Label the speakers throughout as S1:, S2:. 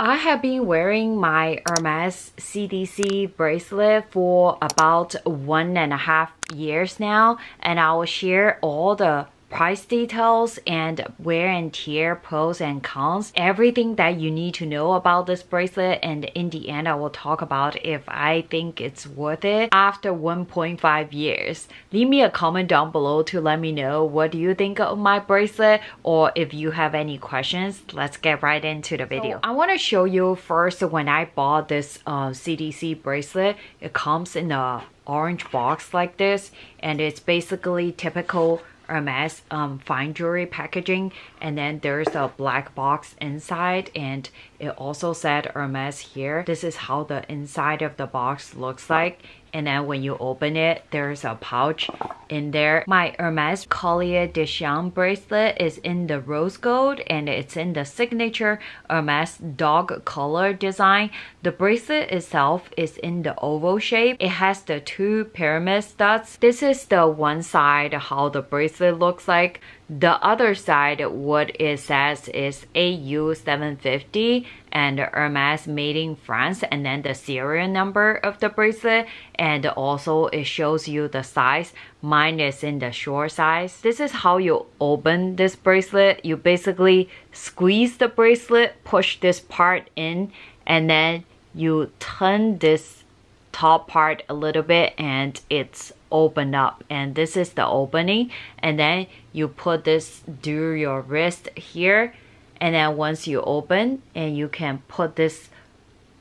S1: I have been wearing my Hermes CDC bracelet for about 1.5 years now, and I will share all the price details and wear and tear, pros and cons, everything that you need to know about this bracelet. And in the end, I will talk about if I think it's worth it after 1.5 years. Leave me a comment down below to let me know what do you think of my bracelet, or if you have any questions. Let's get right into the video. So I want to show you first when I bought this CDC bracelet. It comes in a orange box like this, and it's basically typical Hermes fine jewelry packaging, and then there's a black box inside, and it also said Hermes here. This is how the inside of the box looks like, and then when you open it, there's a pouch in there. My Hermes Collier de Chien bracelet is in the rose gold, and it's in the signature Hermes dog collar design. The bracelet itself is in the oval shape. It has the 2 pyramid studs. This is the one side how the bracelet looks like. The other side, what it says is AU 750 and Hermes made in France, and then the serial number of the bracelet, and also it shows you the size. Mine is in the short size. This is how you open this bracelet. You basically squeeze the bracelet, push this part in, and then you turn this top part a little bit and it's open up, and this is the opening, and then you put this through your wrist here, and then once you open, and you can put this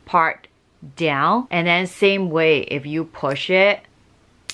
S1: part down, and then same way if you push it,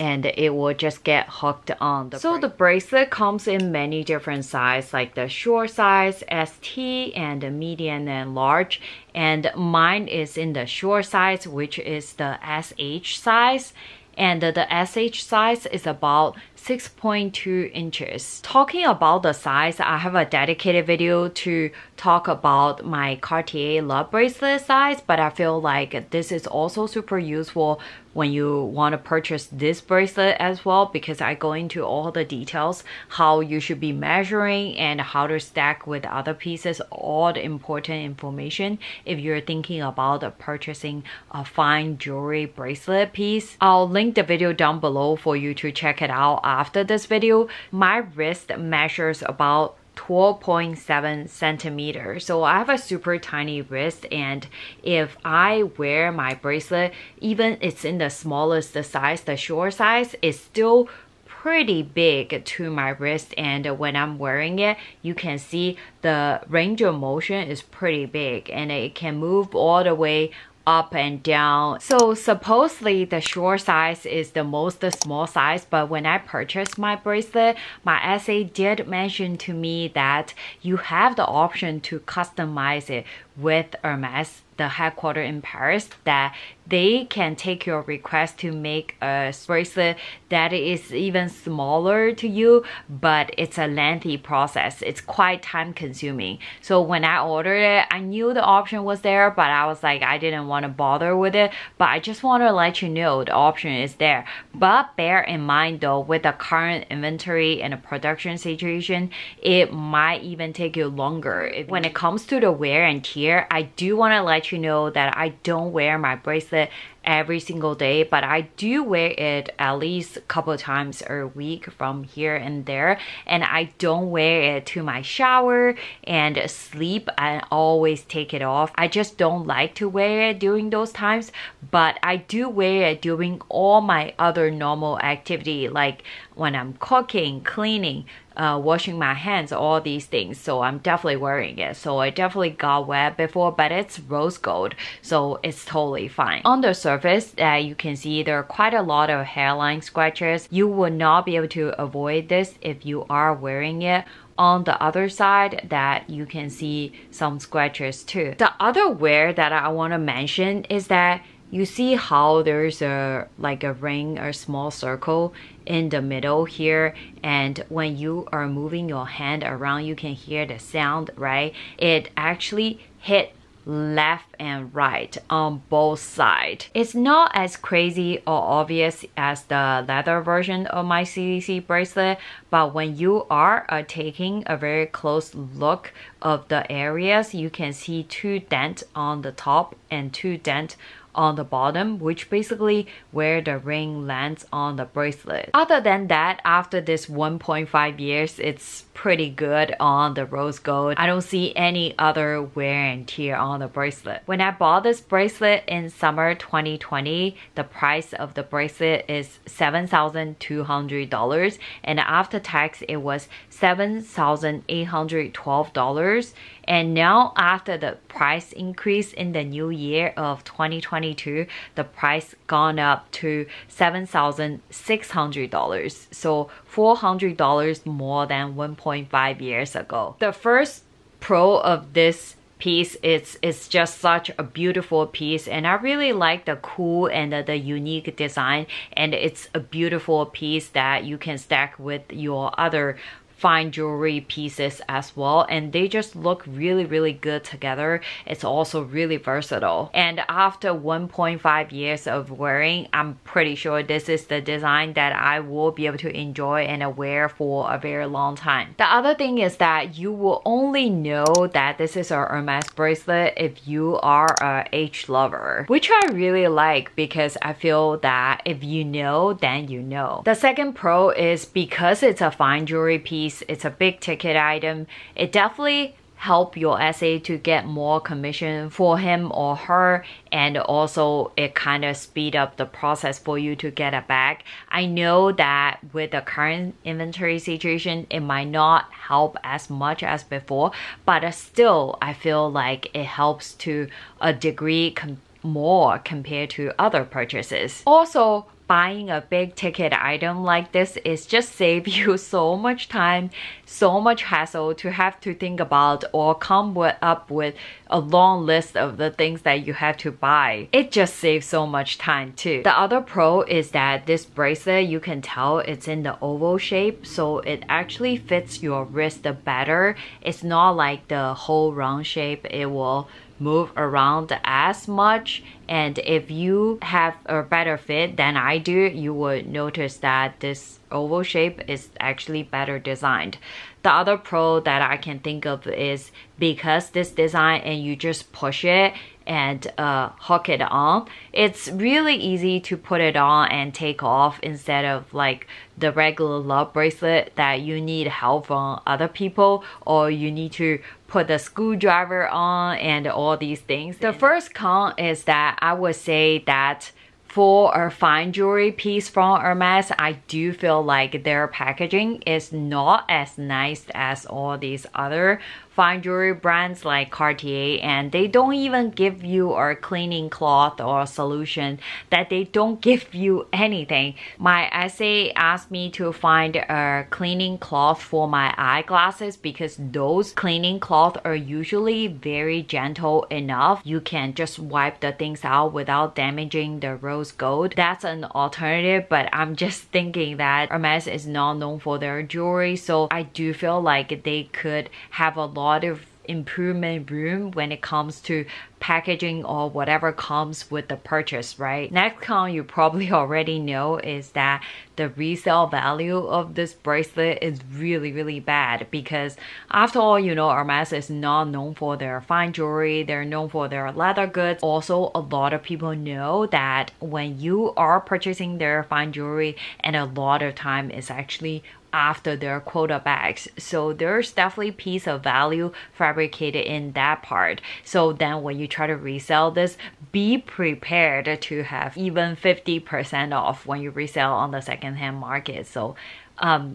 S1: and it will just get hooked on the bracelet. So the bracelet comes in many different sizes, like the short size, ST, and the medium and large, and mine is in the short size, which is the SH size, and the SH size is about 6.2 inches. Talking about the size, I have a dedicated video to talk about my Cartier Love bracelet size, but I feel like this is also super useful when you want to purchase this bracelet as well, because I go into all the details, how you should be measuring and how to stack with other pieces, all the important information if you're thinking about purchasing a fine jewelry bracelet piece. I'll link the video down below for you to check it out after this video. My wrist measures about 12.7 centimeters, so I have a super tiny wrist, and if I wear my bracelet, even it's in the smallest size, the short size, is still pretty big to my wrist, and when I'm wearing it, you can see the range of motion is pretty big, and it can move all the way up and down. So supposedly the short size is the most small size, but when I purchased my bracelet, my SA did mention to me that you have the option to customize it with Hermes, the headquarters in Paris, that they can take your request to make a bracelet that is even smaller to you, but it's a lengthy process. It's quite time consuming. So when I ordered it, I knew the option was there, but I was like, I didn't want to bother with it, but I just want to let you know the option is there. But bear in mind though, with the current inventory and the production situation, it might even take you longer. When it comes to the wear and tear, I do want to let you know that I don't wear my bracelet every single day, but I do wear it at least a couple times a week from here and there, and I don't wear it to my shower and sleep. I always take it off. I just don't like to wear it during those times, but I do wear it during all my other normal activity, like when I'm cooking, cleaning, washing my hands, all these things. So I'm definitely wearing it. So I definitely got wet before, but it's rose gold, so it's totally fine. On the surface, you can see there are quite a lot of hairline scratches. You will not be able to avoid this if you are wearing it. On the other side, that you can see some scratches too. The other wear that I want to mention is that you see how there's a ring or small circle in the middle here, and when you are moving your hand around, you can hear the sound, right? It actually hit left and right on both sides. It's not as crazy or obvious as the leather version of my CDC bracelet, but when you are taking a very close look of the areas, you can see 2 dents on the top and 2 dents on the bottom, which basically where the ring lands on the bracelet. Other than that, after this 1.5 years, it's pretty good on the rose gold. I don't see any other wear and tear on the bracelet. When I bought this bracelet in summer 2020, the price of the bracelet is $7,200 and after tax it was $7,812. And now after the price increase in the new year of 2022, the price gone up to $7,600. So $400 more than 1.5 years ago. The first pro of this piece it's just such a beautiful piece, and I really like the cool and the unique design, and it's a beautiful piece that you can stack with your other fine jewelry pieces as well, and they just look really good together. It's also really versatile, and after 1.5 years of wearing, I'm pretty sure this is the design that I will be able to enjoy and wear for a very long time. The other thing is that you will only know that this is a Hermes bracelet if you are a H lover, which I really like because I feel that if you know, then you know. The second pro is because it's a fine jewelry piece, it's a big ticket item, it definitely help your SA to get more commission for him or her, and also it kind of speed up the process for you to get a bag. I know that with the current inventory situation, it might not help as much as before, but still I feel like it helps to a degree more compared to other purchases. Also, buying a big ticket item like this is just save you so much time, so much hassle to have to think about or come up with a long list of the things that you have to buy. It just saves so much time too. The other pro is that this bracelet, you can tell it's in the oval shape, so it actually fits your wrist better. It's not like the whole round shape, it will move around as much, and if you have a better fit than I do, you would notice that this oval shape is actually better designed. The other pro that I can think of is because this design and you just push it and hook it on, it's really easy to put it on and take off instead of like the regular love bracelet that you need help from other people, or you need to put the screwdriver on and all these things. The first con is that I would say that for a fine jewelry piece from Hermes, I do feel like their packaging is not as nice as all these other fine jewelry brands like Cartier, and they don't even give you a cleaning cloth or a solution, that they don't give you anything. My essay asked me to find a cleaning cloth for my eyeglasses because those cleaning cloths are usually very gentle enough. You can just wipe the things out without damaging the rose gold. That's an alternative, but I'm just thinking that Hermes is not known for their jewelry, so I do feel like they could have a lot of improvement room when it comes to packaging or whatever comes with the purchase, right? Next con you probably already know is that the resale value of this bracelet is really bad, because after all, you know, Hermes is not known for their fine jewelry, they're known for their leather goods. Also, a lot of people know that when you are purchasing their fine jewelry, and a lot of time is actually after their quota bags, so there's definitely piece of value fabricated in that part. So then when you try to resell this, be prepared to have even 50% off when you resell on the secondhand market. So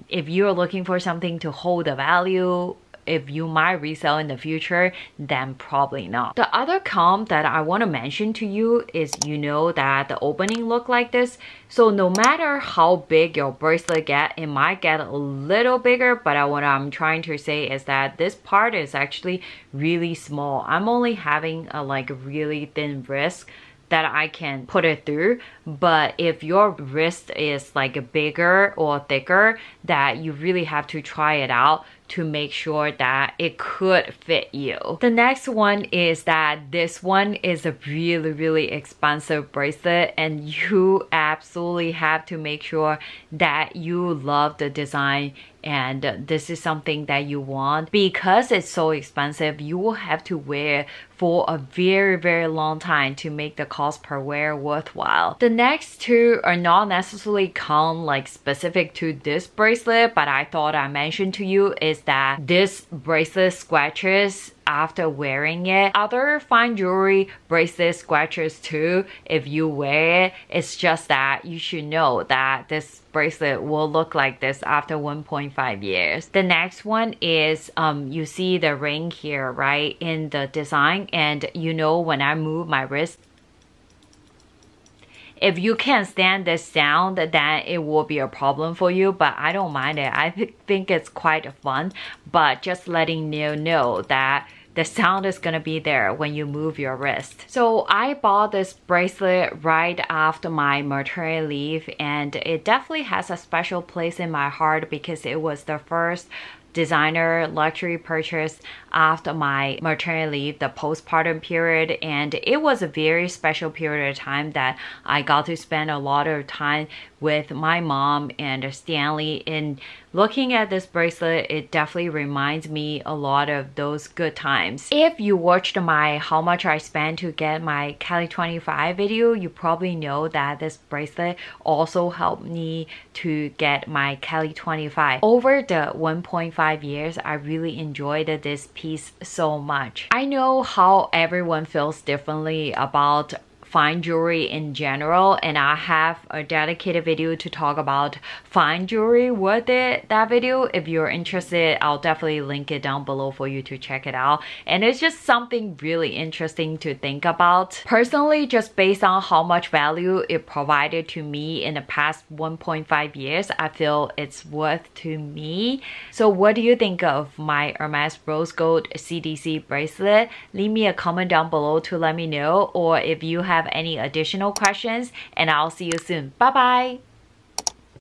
S1: if you're looking for something to hold the value, if you might resell in the future, then probably not. The other con that I want to mention to you is, you know, that the opening look like this. So no matter how big your bracelet get, it might get a little bigger, but what I'm trying to say is that this part is actually really small. I'm only having a like really thin wrist that I can put it through, but if your wrist is like bigger or thicker, that you really have to try it out to make sure that it could fit you. The next one is that this one is a really expensive bracelet, and you absolutely have to make sure that you love the design and this is something that you want. Because it's so expensive, you will have to wear for a very long time to make the cost per wear worthwhile. The next two are not necessarily come like specific to this bracelet, but I thought I mentioned to you is that this bracelet scratches after wearing it. Other fine jewelry bracelet scratches too if you wear it. It's just that you should know that this bracelet will look like this after 1.5 years. The next one is you see the ring here, right, in the design, and you know when I move my wrist, if you can't stand this sound, then it will be a problem for you, but I don't mind it. I think it's quite fun, but just letting you know that the sound is gonna be there when you move your wrist. So I bought this bracelet right after my maternity leave, and it definitely has a special place in my heart because it was the first designer luxury purchase after my maternity leave, the postpartum period, and it was a very special period of time that I got to spend a lot of time with my mom and Stanley. And looking at this bracelet, it definitely reminds me a lot of those good times. If you watched my how much I spent to get my Cali 25 video, you probably know that this bracelet also helped me to get my Cali 25. Over the 1.5 years, I really enjoyed this piece so much. I know how everyone feels differently about fine jewelry in general, and I have a dedicated video to talk about fine jewelry with it. That video, if you're interested, I'll definitely link it down below for you to check it out. And it's just something really interesting to think about. Personally, just based on how much value it provided to me in the past 1.5 years, I feel it's worth to me. So what do you think of my Hermes rose gold CDC bracelet? Leave me a comment down below to let me know, or if you have any additional questions, and I'll see you soon. Bye bye.